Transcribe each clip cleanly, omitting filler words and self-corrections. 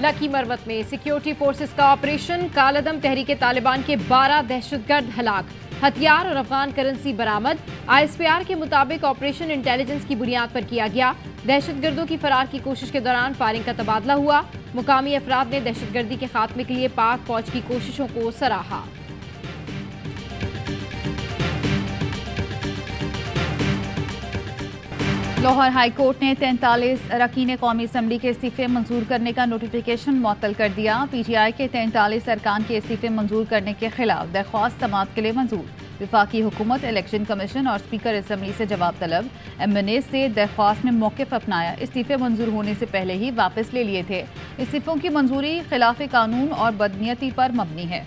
Lucky Marwat में security forces का operation, कालादम तहरीक तालिबान के 12 दहशतगर्द हलाक, हथियार और अफगान करेंसी बरामद। ISPR के मुताबिक ऑपरेशन इंटेलिजेंस की बुनियाद पर किया गया। दहशतगर्दों की फरार की कोशिश के दौरान फायरिंग का तबादला हुआ। मुकामी अफराद ने दहशतगर्दी के खात्मे के लिए पाक फौज की कोशिशों को सराहा। लाहौर हाई कोर्ट ने 43 अरकान कौमी असम्बली के इस्तीफे मंजूर करने का नोटिफिकेशन मुअत्तल कर दिया। PTI के 43 अरकान के इस्तीफे मंजूर करने के खिलाफ दरख्वास्त समाअत के लिए मंजूर। वफाकी हुकूमत, इलेक्शन कमीशन और स्पीकर असम्बली से जवाब तलब। MNA से दरख्वास्त में मौक़िफ़ अपनाया। इस्तीफे मंजूर होने से पहले ही वापस ले लिए थे। इस्तीफों की मंजूरी खिलाफ कानून और बदनीयती पर मबनी है।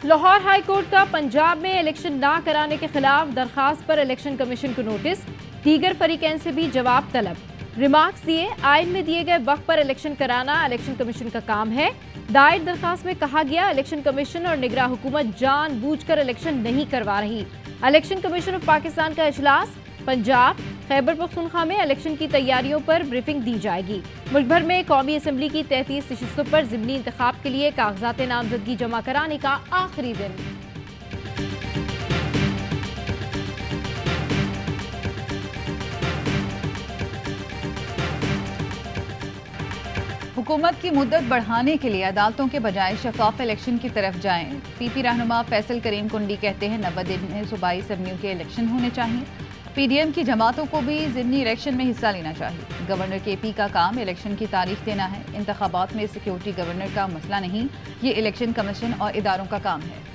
लाहौर हाई कोर्ट का पंजाब में इलेक्शन ना कराने के खिलाफ दरखास्त पर इलेक्शन कमीशन को नोटिस, दीगर फरीकैन से भी जवाब तलब। रिमार्क्स दिए, आइन में दिए गए वक्त पर इलेक्शन कराना इलेक्शन कमीशन का काम है। दायर दरखास्त में कहा गया, इलेक्शन कमीशन और निगरां हुकूमत जानबूझकर इलेक्शन नहीं करवा रही। इलेक्शन कमीशन ऑफ पाकिस्तान का इजलास, पंजाब, खैबर पख्तूनख्वा में इलेक्शन की तैयारियों पर ब्रीफिंग दी जाएगी। मुल्क भर में कौमी असम्बली की 33 नशिस्तों पर ज़िमनी इंतखाब के लिए कागजात नामजदगी जमा कराने का आखिरी दिन। हुकूमत की मुद्दत बढ़ाने के लिए अदालतों के बजाय शफाफ इलेक्शन की तरफ जाएं। PP रहनुमा फैसल करीम कुंडी कहते हैं 90 दिन में सूबाई असम्बलियों के इलेक्शन होने चाहिए। PDM की जमातों को भी ज़िमनी इलेक्शन में हिस्सा लेना चाहिए। गवर्नर KP का काम इलेक्शन की तारीख देना है। इंतखाबात में सिक्योरिटी गवर्नर का मसला नहीं, ये इलेक्शन कमीशन और इदारों का काम है।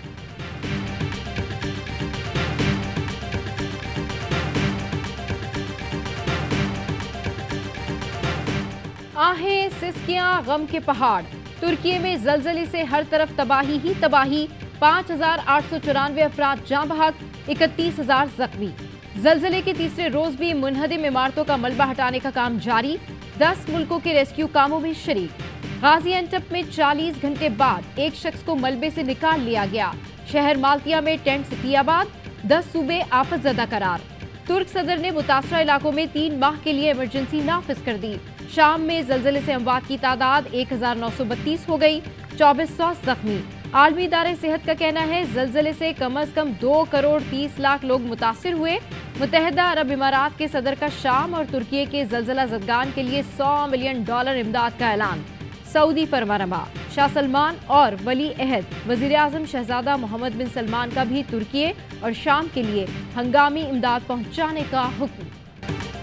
आहें, सिसकियां, गम के पहाड़। तुर्की में जलजले से हर तरफ तबाही ही तबाही। 5,894 अफराद जाँ बहक, 31,000 जख्मी। जलजले के तीसरे रोज भी मुनहदिम इमारतों का मलबा हटाने का काम जारी। 10 मुल्कों के रेस्क्यू कामों में शरीक। गाजियान्टेप में 40 घंटे बाद एक शख्स को मलबे से निकाल लिया गया। शहर माल्तिया में टेंट सिटी आबाद। 10 सूबे आफतजदा करार। तुर्क सदर ने मुतासरा इलाकों में 3 माह के लिए इमरजेंसी नाफिज कर दी। शाम में जलजले से अमवात की तादाद 1932 हो गई, 2400 जख्मी। आलमी इदारे सेहत का कहना है, जलजले से कम अज कम 2 करोड़ 30 लाख लोग मुतासिर हुए। मुत्तहिदा अरब इमारात के सदर का शाम और तुर्की के जलजला ज़दगान के लिए $100 मिलियन इमदाद का ऐलान। सऊदी फरमानमा, शाह सलमान और वली अहद वज़ीर आज़म शहजादा मोहम्मद बिन सलमान का भी तुर्की और शाम के लिए हंगामी इमदाद पहुँचाने का हुक्म।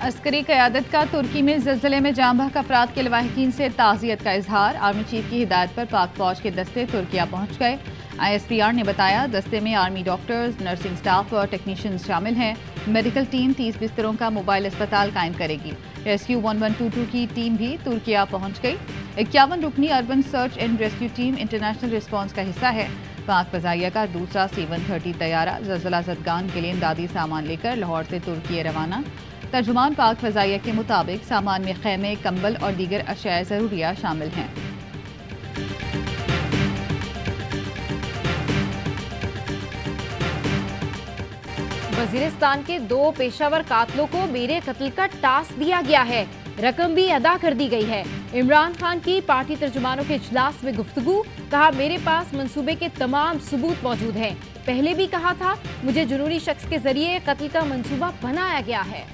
अस्करी क़यादत का तुर्की में ज़लज़ले में जाँ बहक अफराद के लवाहिकीन से ताज़ियत का इजहार। आर्मी चीफ की हिदायत पर पाक फौज के दस्ते तुर्किया पहुँच गए। ISPR ने बताया, दस्ते में आर्मी डॉक्टर्स, नर्सिंग स्टाफ और टेक्नीशियंस शामिल हैं। मेडिकल टीम 30 बिस्तरों का मोबाइल अस्पताल कायम करेगी। रेस्क्यू 1122 की टीम भी तुर्किया पहुँच गई। 51 रुकनी urban search and rescue team international response का हिस्सा है। पाक फ़ज़ाइया का दूसरा C-130 तैयारा ज़लज़ला ज़दगान के लिए इमदादी सामान लेकर लाहौर से तुर्की रवाना। तर्जुमान पाक फ़ज़ाइया के मुताबिक सामान में खैमे, कंबल और दीगर अशिया ज़रूरिया शामिल हैं। वज़ीरिस्तान के 2 पेशावर कातलों को मेरे कत्ल का टास्क दिया गया है। रकम भी अदा कर दी गई है। इमरान खान की पार्टी तर्जुमानों के इजलास में गुफ्तगू, कहा मेरे पास मंसूबे के तमाम सबूत मौजूद हैं। पहले भी कहा था, मुझे जुनूनी शख्स के जरिए कत्ल का मंसूबा बनाया गया है।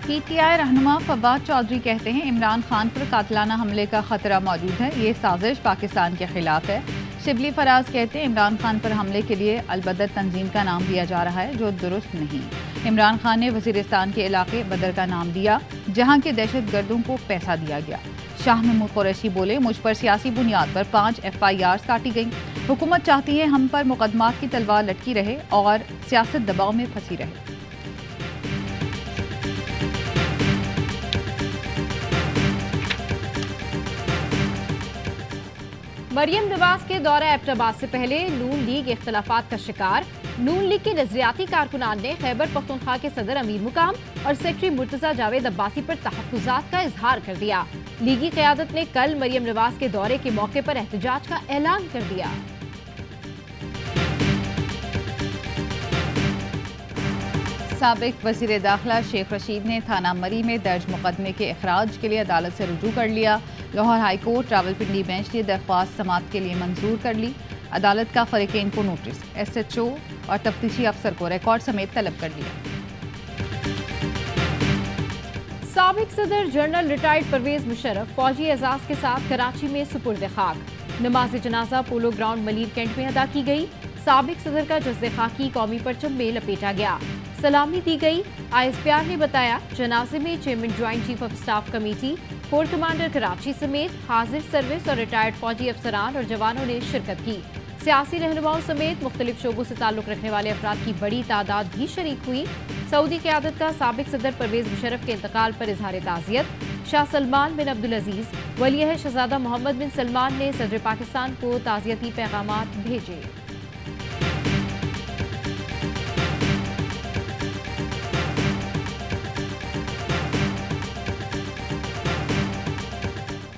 PTI रहनुमा फवाद चौधरी कहते हैं, इमरान खान पर कातलाना हमले का खतरा मौजूद है। ये साजिश पाकिस्तान के खिलाफ है। शिबली फराज कहते हैं, इमरान खान पर हमले के लिए अलबदर तंजीम का नाम दिया जा रहा है, जो दुरुस्त नहीं। इमरान खान ने वज़ीरिस्तान के इलाके बदर का नाम दिया, जहां के दहशत गर्दों को पैसा दिया गया। शाह महमूद कुरैशी बोले, मुझ पर सियासी बुनियाद पर 5 FIRs काटी गई। हुकूमत चाहती है हम पर मुकदमात की तलवार लटकी रहे और सियासत दबाव में फंसी रहे। मरियम नवाज के दौरा एबटाबाद से पहले नून लीग इख्तलाफात का शिकार। नून लीग के नजरियाती कारकुनान ने खैबर पख्तूनख्वा के सदर अमीर मुकाम और सेक्रेटरी मुर्तजा जावेद अब्बासी पर तहफ्फुजात का इजहार कर दिया। लीगी क़यादत ने कल मरियम नवाज के दौरे के मौके पर एहतजाज का ऐलान कर दिया। साबिक वज़ीर दाखिला शेख रशीद ने थाना मरी में दर्ज मुकदमे के अखराज के लिए अदालत से रुजू कर लिया। Lahore high court Rawalpindi bench ने दरख्वास्त समाअत के लिए मंजूर कर ली। अदालत का फरीकैन को नोटिस, SHO और तफ्तीशी अफसर को रिकॉर्ड समेत तलब कर दिया। साबिक सदर जनरल रिटायर्ड परवेज मुशर्रफ फौजी एजाज के साथ कराची में सुपुर्द खाक। नमाज जनाजा पोलो ग्राउंड मलीर कैंट में अदा की गई। साबिक सदर का जज्बे खाकी कौमी परचम में लपेटा गया, सलामी दी गई। ISPR ने बताया जनाजे में chairman joint chief of staff committee, core commander Karachi समेत हाजिर सर्विस और रिटायर्ड फौजी अफसरान और जवानों ने शिरकत की। सियासी रहनुमाओं समेत मुख्तलिफ शोबों से ताल्लुक रखने वाले अफराद की बड़ी तादाद भी शरीक हुई। सऊदी क़यादत का साबिक सदर परवेज मुशर्रफ के इंतकाल पर इजहार ताज़ियत। शाह सलमान बिन अब्दुल अजीज, वली-ए-अहद शहजादा मोहम्मद बिन सलमान ने सदर पाकिस्तान को ताज़ियती पैगामात भेजे।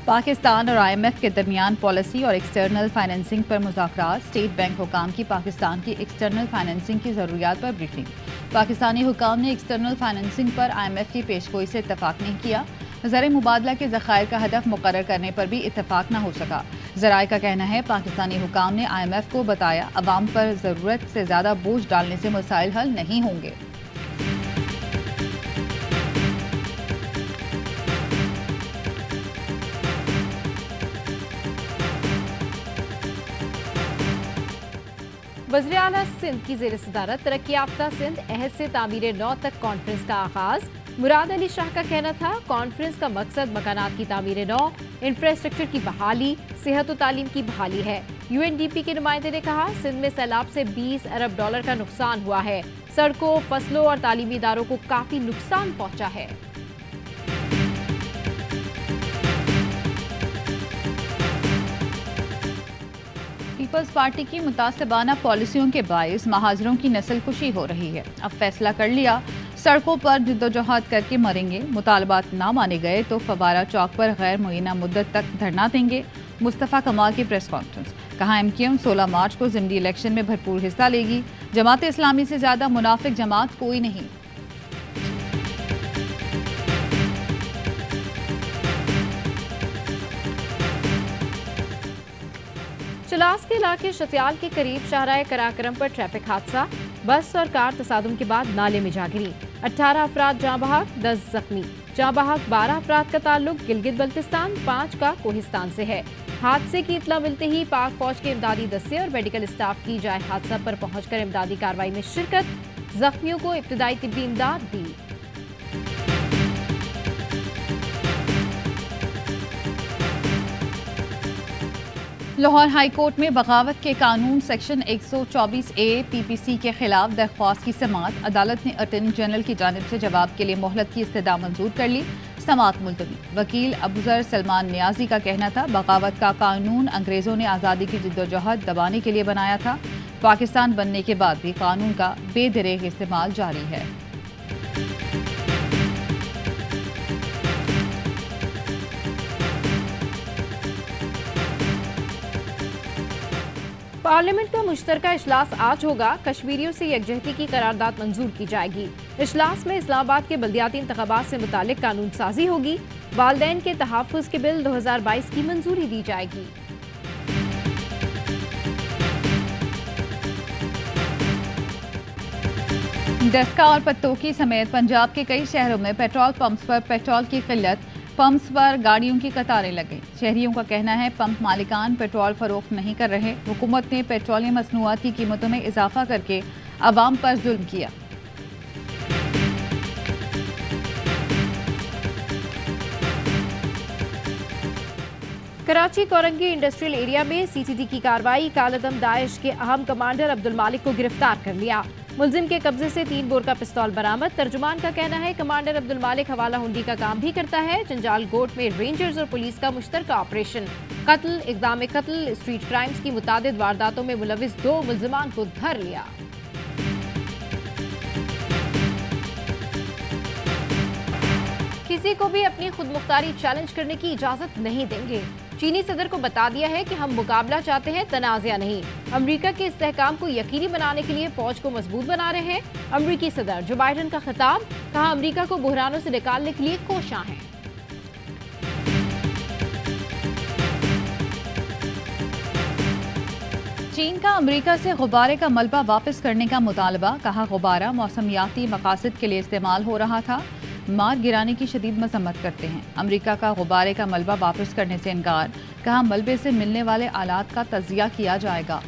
पाकिस्तान और IMF के दरमियान पॉलिसी और एक्सटर्नल फाइनेंसिंग पर मुज़ाकरात। स्टेट बैंक हुकाम की पाकिस्तान की एक्सटर्नल फाइनेंसिंग की ज़रूरियात पर ब्रीफिंग। पाकिस्तानी हुकाम ने एक्सटर्नल फाइनेंसिंग पर IMF की पेशगोई से इत्तफाक नहीं किया। ज़र मुबादला के ज़खायर का हदफ मुकर्रर करने पर भी इत्तफाक न हो सका। ज़राए का कहना है पाकिस्तानी हुकाम ने IMF को बताया अवाम पर ज़रूरत से ज़्यादा बोझ डालने से मसाइल हल नहीं होंगे। वज़ीर आला सिंध की ज़ेर सदारत तरक्की याफ्ता सिंध अहद से तामीर 9 तक कॉन्फ्रेंस का आगाज। मुराद अली शाह का कहना था कॉन्फ्रेंस का मकसद मकानात की तामीर 9, इंफ्रास्ट्रक्चर की बहाली, सेहत और तालीम की बहाली है। UNDP के नुमाइंदे ने कहा सिंध में सैलाब से $20 अरब का नुकसान हुआ है। सड़कों, फसलों और तालीमी इदारों को काफी नुकसान पहुंचा है। पीपल्स पार्टी की मुतासिबाना पॉलिसियों के बायस महाजरों की नस्लकुशी हो रही है। अब फैसला कर लिया, सड़कों पर जद्दोजहद करके मरेंगे। मुतालबात ना माने गए तो फवारा चौक पर गैर मुअय्यना मुद्दत तक धरना देंगे। मुस्तफ़ा कमाल की प्रेस कॉन्फ्रेंस, कहा MQM 16 मार्च को ज़िमनी इलेक्शन में भरपूर हिस्सा लेगी। जमात इस्लामी से ज्यादा मुनाफिक जमात कोई नहीं। चलास के इलाके शतियाल के करीब शाहराह कराकरम पर ट्रैफिक हादसा। बस और कार तसादुम के बाद नाले में जा गिरी। 18 अफराद जाँ बहक, 10 जख्मी। जाँ बहक 12 अफराद का ताल्लुक गिलगित बल्तिस्तान, 5 का कोहिस्तान से है। हादसे की इतला मिलते ही पाक फौज के इमदादी दस्ते और मेडिकल स्टाफ की जाए हादसा पर पहुंचकर इमदादी कार्रवाई में शिरकत। जख्मियों को इब्तदाई तिब्बी इमदाद दी। लाहौर हाई कोर्ट में बगावत के कानून सेक्शन 124A PPC के खिलाफ दरख्वास्त की समाअत। अदालत ने अटॉर्नी जनरल की जानिब से जवाब के लिए मोहलत की इस्तदा मंजूर कर ली। समाअत मुलतवी। वकील अबूजर सलमान नियाजी का कहना था बगावत का कानून अंग्रेजों ने आज़ादी की जद्दोजहद दबाने के लिए बनाया था। पाकिस्तान बनने के बाद भी कानून का बेदरेग इस्तेमाल जारी है। पार्लियामेंट का मुश्तरका इजलास आज होगा। कश्मीरियों से यकजहती की करारदाद मंजूर की जाएगी। इजलास में इस्लामाबाद के बल्दियाती इंतखाबात से मुतालिक कानून साजी होगी। वालदैन के तहफ़्फ़ुज़ के बिल 2022 की मंजूरी दी जाएगी। डस्का और पत्तोकी समेत पंजाब के कई शहरों में पेट्रोल पंप्स पर पेट्रोल की किल्लत, पंप्स पर गाड़ियों की कतारें लग गईं। शहरियों का कहना है पंप मालिकान पेट्रोल फरोख्त नहीं कर रहे। हुकूमत ने पेट्रोलियम मसनूआत की कीमतों में इजाफा करके अवाम पर जुल्म किया। कराची कोरंगी इंडस्ट्रियल एरिया में CTD की कार्रवाई। कालदम दाइश के अहम कमांडर अब्दुल मालिक को गिरफ्तार कर लिया। मुलजिम के कब्जे से 3 बोर का पिस्तौल बरामद। तर्जुमान का कहना है कमांडर अब्दुल मालिक हवाला हुंडी का काम भी करता है। जंजाल गोट में रेंजर्स और पुलिस का मुश्तरका ऑपरेशन। कत्ल, इक़दाम कत्ल, स्ट्रीट क्राइम्स की मुतादिद वारदातों में मुलविस 2 मुलजिमान को धर लिया। किसी को भी अपनी खुद मुख्तारी चैलेंज करने की इजाजत नहीं देंगे। चीनी सदर को बता दिया है कि हम मुकाबला चाहते हैं, तनाज़ा नहीं। अमेरिका के इस्तेहकाम को यकीनी बनाने के लिए फौज को मजबूत बना रहे हैं। अमेरिकी सदर जो बाइडन का खिताब, कहा अमेरिका को बुहरानों से निकालने के लिए कोशां हैं। चीन का अमेरिका से गुब्बारे का मलबा वापस करने का मुतालबा, कहा गुब्बारा मौसमियाती मकासद के लिए इस्तेमाल हो रहा था, मार गिराने की शदीद मजम्मत करते हैं। अमेरिका का गुब्बारे का मलबा वापस करने से इनकार, कहा मलबे से मिलने वाले आलात का तजिया किया जाएगा।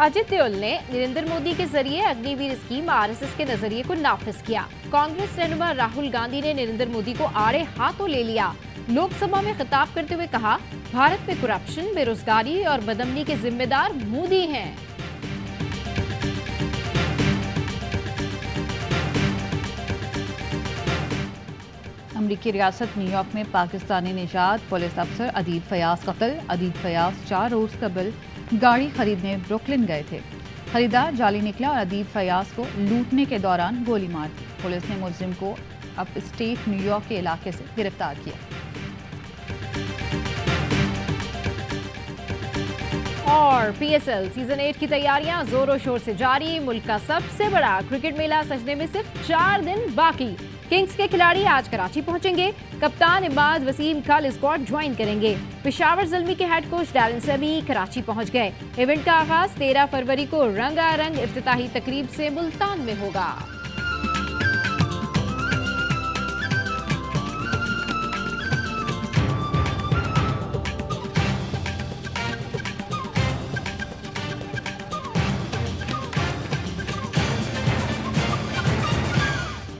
अजित देओल ने नरेंद्र मोदी के जरिए अग्निवीर स्कीम आरएसएस के नजरिए को नाफिज किया। कांग्रेस रहनुमा राहुल गांधी ने नरेंद्र मोदी को आड़े हाथों ले लिया। लोकसभा में खिताब करते हुए कहा, भारत में करप्शन, बेरोजगारी और बदअमनी के जिम्मेदार मोदी हैं। अमरीकी रियासत न्यूयॉर्क में पाकिस्तानी निजात पुलिस अफसर अदीब फयाज कत्ल। अदीब फयाज 4 रोज कबल गाड़ी खरीदने ब्रुकलिन गए थे। खरीदार जाली निकला और अदीब फयाज को लूटने के दौरान गोली मार दी। पुलिस ने मुलजिम को अप स्टेट न्यूयॉर्क के इलाके से गिरफ्तार किया। और पीएसएल सीजन 8 की तैयारियां जोरों शोर से जारी। मुल्क का सबसे बड़ा क्रिकेट मेला सजने में सिर्फ 4 दिन बाकी। किंग्स के खिलाड़ी आज कराची पहुंचेंगे। कप्तान इमाद वसीम कल स्क्वाड ज्वाइन करेंगे। पेशावर ज़ल्मी के head coach Dylan semi Karachi पहुंच गए। इवेंट का आगाज 13 फरवरी को रंगारंग इफ्तिताही तकरीब से मुल्तान में होगा।